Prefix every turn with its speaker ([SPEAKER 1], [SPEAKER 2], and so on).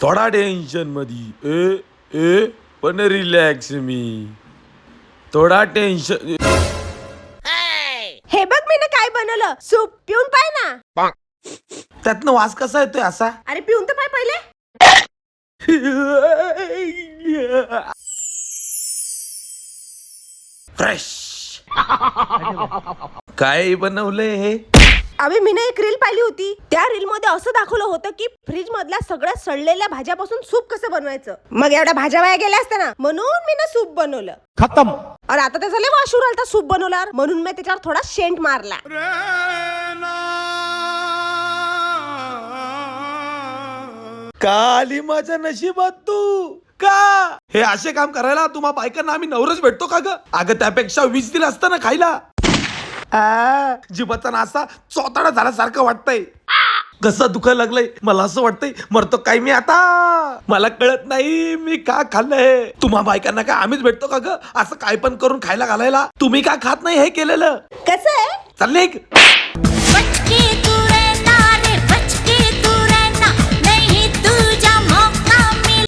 [SPEAKER 1] थोडा टेन्शन मध्ये ए पण रिलॅक्स मी थोडा टेन्शन.
[SPEAKER 2] हे बघ मी ना काय बनवलं, सूप पिऊन पाय ना.
[SPEAKER 1] त्यातनं वास कसा येतोय असा?
[SPEAKER 2] अरे पिऊन तर पाय पहिले.
[SPEAKER 1] फ्रेश. काय बनवलंय हे?
[SPEAKER 2] अबे मी ना एक रील पाहिली होती. त्या रील मध्ये असं दाखवलं होतं की फ्रीज मधल्या सगळ्या सडलेल्या भाज्यापासून सूप कसं बनवायचं. मग एवढ्या भाज्या वाया गेल्या असत्या ना, म्हणून मी ना सूप बनवलं.
[SPEAKER 3] खत्म.
[SPEAKER 2] अरे आता त्याचा लय वास येऊ राहिला सूप बनवल्यावर, म्हणून मी त्याच्यावर थोडा शेंट मारला.
[SPEAKER 1] काली माझ्या नशिबात तू का हे असे काम करायला तुम्हा बायकांना आम्ही नवरच भेटतो का ग? अगं त्यापेक्षा 20 दिलं असतं ना खायला. जिबाचा नासा चोताडा झाल्यासारखं वाटतंय. कसं दुखायला लागलंय मला, असं वाटतंय मरतो काय मी आता. मला कळत नाही मी का खाल्लंय. तुम्हा बायकांना काय आम्हीच भेटतो का ग असं काय पण करून खायला घालायला? तुम्ही का खात नाही हे केलेलं?
[SPEAKER 2] कसं आहे
[SPEAKER 1] चालले